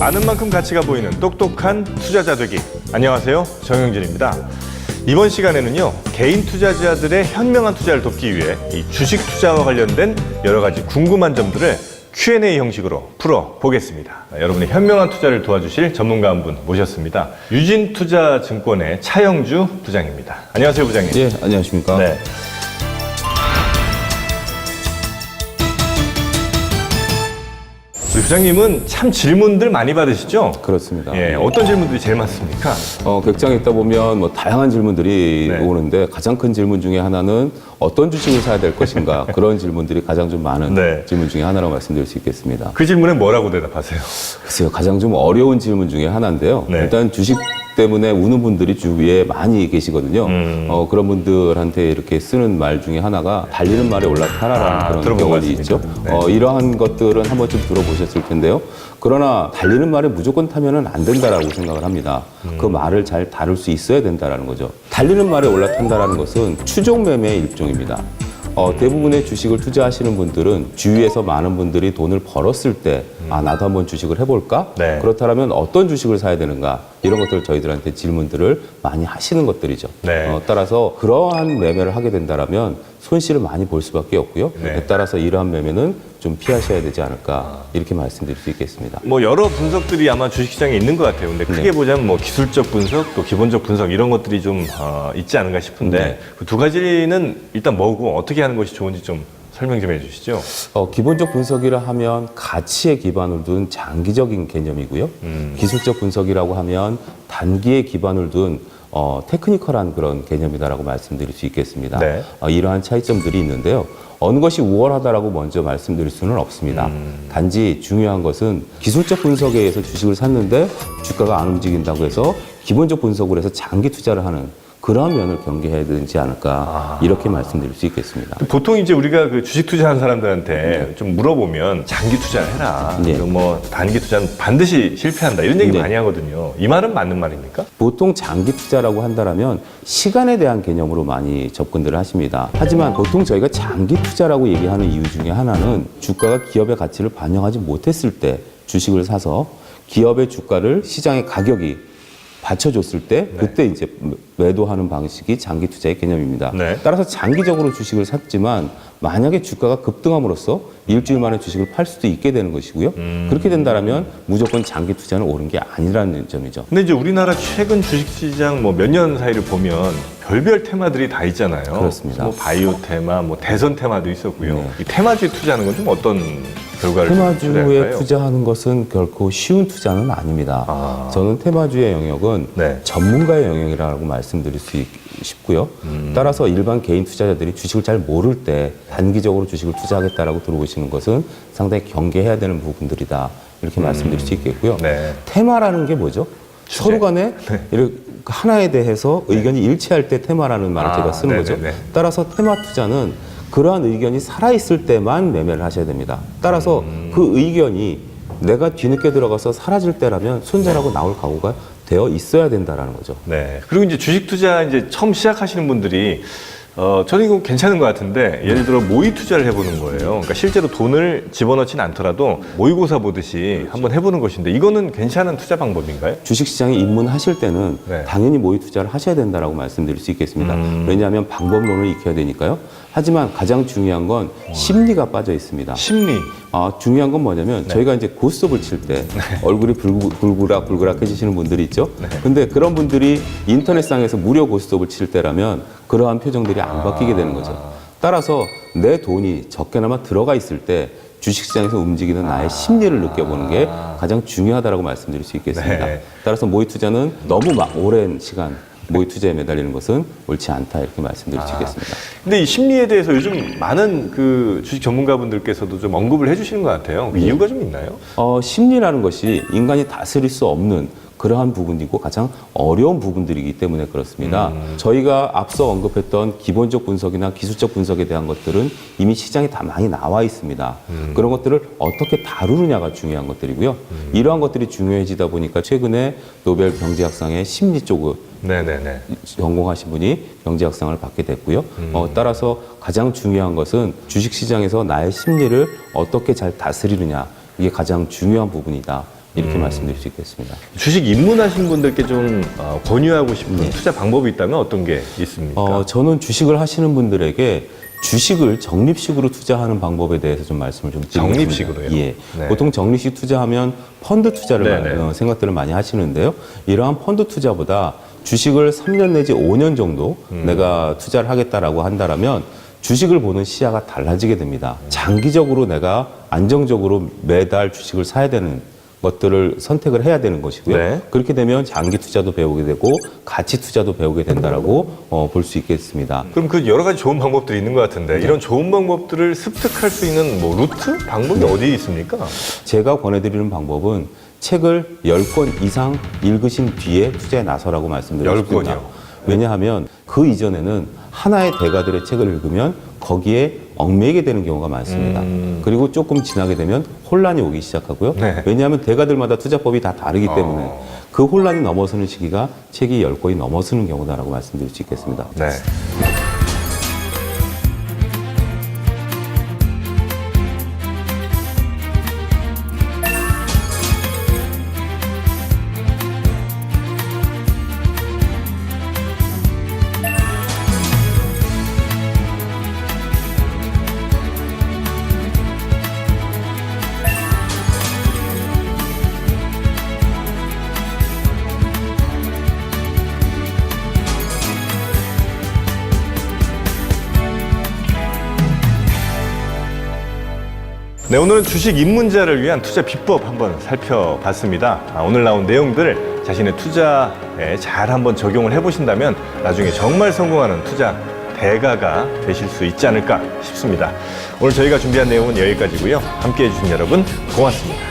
아는 만큼 가치가 보이는 똑똑한 투자자 되기. 안녕하세요, 정영진입니다. 이번 시간에는요, 개인 투자자들의 현명한 투자를 돕기 위해 이 주식 투자와 관련된 여러 가지 궁금한 점들을 Q&A 형식으로 풀어보겠습니다. 여러분의 현명한 투자를 도와주실 전문가 한 분 모셨습니다. 유진투자증권의 차영주 부장입니다. 안녕하세요, 부장님. 예, 안녕하십니까. 네. 우리 부장님은 참 질문들 많이 받으시죠? 그렇습니다. 예, 어떤 질문들이 제일 많습니까? 객장에 있다 보면 뭐 다양한 질문들이 네. 오는데 가장 큰 질문 중에 하나는 어떤 주식을 사야 될 것인가 그런 질문들이 가장 좀 많은 네. 질문 중에 하나라고 말씀드릴 수 있겠습니다. 그 질문에 뭐라고 대답하세요? 글쎄요, 가장 좀 어려운 질문 중에 하나인데요. 네. 일단 주식 때문에 우는 분들이 주위에 많이 계시거든요. 그런 분들한테 이렇게 쓰는 말 중에 하나가 달리는 말에 올라타라라는 그런 들어본 것 경험이 있죠. 같습니다. 네. 이러한 것들은 한 번쯤 들어보셨을 텐데요. 그러나 달리는 말에 무조건 타면은 안 된다라고 생각을 합니다. 그 말을 잘 다룰 수 있어야 된다라는 거죠. 달리는 말에 올라탄다라는 것은 추종 매매의 일종입니다. 대부분의 주식을 투자하시는 분들은 주위에서 많은 분들이 돈을 벌었을 때 나도 한번 주식을 해볼까? 네. 그렇다면 어떤 주식을 사야 되는가? 이런 것들을 저희들한테 질문들을 많이 하시는 것들이죠. 네. 따라서 그러한 매매를 하게 된다면 손실을 많이 볼 수밖에 없고요. 네. 따라서 이러한 매매는 좀 피하셔야 되지 않을까 이렇게 말씀드릴 수 있겠습니다. 뭐 여러 분석들이 아마 주식시장에 있는 것 같아요. 근데 크게 네. 보자면 뭐 기술적 분석, 또 기본적 분석 이런 것들이 좀 있지 않은가 싶은데 네. 그 두 가지는 일단 뭐고 어떻게 하는 것이 좋은지 좀 설명 좀 해주시죠. 기본적 분석이라 하면 가치에 기반을 둔 장기적인 개념이고요. 기술적 분석이라고 하면 단기에 기반을 둔 테크니컬한 그런 개념이다라고 말씀드릴 수 있겠습니다. 네. 이러한 차이점들이 있는데요. 어느 것이 우월하다라고 먼저 말씀드릴 수는 없습니다. 단지 중요한 것은 기술적 분석에 의해서 주식을 샀는데 주가가 안 움직인다고 해서 기본적 분석을 해서 장기 투자를 하는 그런 면을 경계해야 되지 않을까 이렇게 말씀드릴 수 있겠습니다. 보통 이제 우리가 그 주식 투자하는 사람들한테 좀 물어보면 장기 투자를 해라. 네. 그리고 뭐 단기 투자는 반드시 실패한다. 이런 얘기 네. 많이 하거든요. 이 말은 맞는 말입니까? 보통 장기 투자라고 한다면 시간에 대한 개념으로 많이 접근들을 하십니다. 하지만 보통 저희가 장기 투자라고 얘기하는 이유 중에 하나는 주가가 기업의 가치를 반영하지 못했을 때 주식을 사서 기업의 주가를 시장의 가격이 받쳐줬을 때 그때 이제 매도하는 방식이 장기 투자의 개념입니다. 네. 따라서 장기적으로 주식을 샀지만 만약에 주가가 급등함으로써 일주일 만에 주식을 팔 수도 있게 되는 것이고요. 그렇게 된다면 무조건 장기 투자는 옳은 게 아니라는 점이죠. 근데 이제 우리나라 최근 주식시장 뭐 몇 년 사이를 보면 별별 테마들이 다 있잖아요. 그렇습니다. 뭐 바이오 테마, 뭐 대선 테마도 있었고요. 네. 이 테마주에 투자하는 건 좀 어떤 결과를 테마주에 기대할까요? 투자하는 것은 결코 쉬운 투자는 아닙니다. 저는 테마주의 영역은 네. 전문가의 영역이라고 말씀드릴 수 싶고요. 따라서 일반 개인 투자자들이 주식을 잘 모를 때 단기적으로 주식을 투자하겠다라고 들어오시는 것은 상당히 경계해야 되는 부분들이다. 이렇게 말씀드릴 수 있겠고요. 네. 테마라는 게 뭐죠? 주제. 서로 간에 네. 이렇게 하나에 대해서 의견이 일치할 때 테마라는 말을 제가 쓰는 거죠. 네네네. 따라서 테마 투자는 그러한 의견이 살아있을 때만 매매를 하셔야 됩니다. 따라서 그 의견이 내가 뒤늦게 들어가서 사라질 때라면 손절하고 나올 각오가 되어 있어야 된다라는 거죠. 네. 그리고 이제 주식 투자 이제 처음 시작하시는 분들이 저는 이거 괜찮은 것 같은데 예를 들어 모의 투자를 해보는 거예요. 그러니까 실제로 돈을 집어넣지는 않더라도 모의고사 보듯이 한번 해보는 것인데 이거는 괜찮은 투자 방법인가요? 주식시장에 입문하실 때는 네. 당연히 모의 투자를 하셔야 된다라고 말씀드릴 수 있겠습니다. 왜냐하면 방법론을 익혀야 되니까요. 하지만 가장 중요한 건 심리가 빠져 있습니다. 심리. 중요한 건 뭐냐면 저희가 이제 고스톱을 칠 때 얼굴이 불그락해지시는 분들이 있죠. 근데 그런 분들이 인터넷상에서 무료 고스톱을 칠 때라면 그러한 표정들이 안 바뀌게 되는 거죠. 따라서 내 돈이 적게나마 들어가 있을 때 주식시장에서 움직이는 나의 심리를 느껴보는 게 가장 중요하다고 말씀드릴 수 있겠습니다. 네. 따라서 모의 투자는 너무 오랜 시간 모의 투자에 매달리는 것은 옳지 않다 이렇게 말씀드릴 수 있겠습니다. 근데 이 심리에 대해서 요즘 많은 그 주식 전문가분들께서도 좀 언급을 해주시는 것 같아요. 그 이유가 좀 있나요? 심리라는 것이 인간이 다스릴 수 없는 그러한 부분이고 가장 어려운 부분들이기 때문에 그렇습니다. 저희가 앞서 언급했던 기본적 분석이나 기술적 분석에 대한 것들은 이미 시장에 다 많이 나와 있습니다. 그런 것들을 어떻게 다루느냐가 중요한 것들이고요. 이러한 것들이 중요해지다 보니까 최근에 노벨 경제학상의 심리 쪽을 네네네. 전공하신 분이 경제학상을 받게 됐고요. 따라서 가장 중요한 것은 주식시장에서 나의 심리를 어떻게 잘 다스리느냐 이게 가장 중요한 부분이다. 이렇게 말씀드릴 수 있겠습니다. 주식 입문하신 분들께 좀 권유하고 싶은 투자 방법이 있다면 어떤 게 있습니까? 저는 주식을 하시는 분들에게 주식을 적립식으로 투자하는 방법에 대해서 좀 말씀을 좀 드리겠습니다. 적립식으로요? 예. 네. 보통 적립식 투자하면 펀드 투자를 네네. 생각들을 많이 하시는데요. 이러한 펀드 투자보다 주식을 3년 내지 5년 정도 내가 투자를 하겠다라고 한다라면 주식을 보는 시야가 달라지게 됩니다. 장기적으로 내가 안정적으로 매달 주식을 사야 되는 것들을 선택을 해야 되는 것이고요. 네. 그렇게 되면 장기 투자도 배우게 되고 가치 투자도 배우게 된다라고 볼 수 있겠습니다. 그럼 그 여러 가지 좋은 방법들이 있는 것 같은데 이런 좋은 방법들을 습득할 수 있는 뭐 루트? 방법이 어디 있습니까? 제가 권해드리는 방법은 책을 10권 이상 읽으신 뒤에 투자에 나서라고 말씀드리고 10권이요? 싶습니다. 왜냐하면 그 이전에는 하나의 대가들의 책을 읽으면 거기에 얽매이게 되는 경우가 많습니다. 그리고 조금 지나게 되면 혼란이 오기 시작하고요. 네. 왜냐하면 대가들마다 투자법이 다 다르기 때문에 그 혼란이 넘어서는 시기가 책이 10권이 넘어서는 경우다라고 말씀드릴 수 있겠습니다. 네. 네, 오늘은 주식 입문자를 위한 투자 비법 한번 살펴봤습니다. 오늘 나온 내용들 자신의 투자에 잘 한번 적용을 해보신다면 나중에 정말 성공하는 투자 대가가 되실 수 있지 않을까 싶습니다. 오늘 저희가 준비한 내용은 여기까지고요. 함께해 주신 여러분 고맙습니다.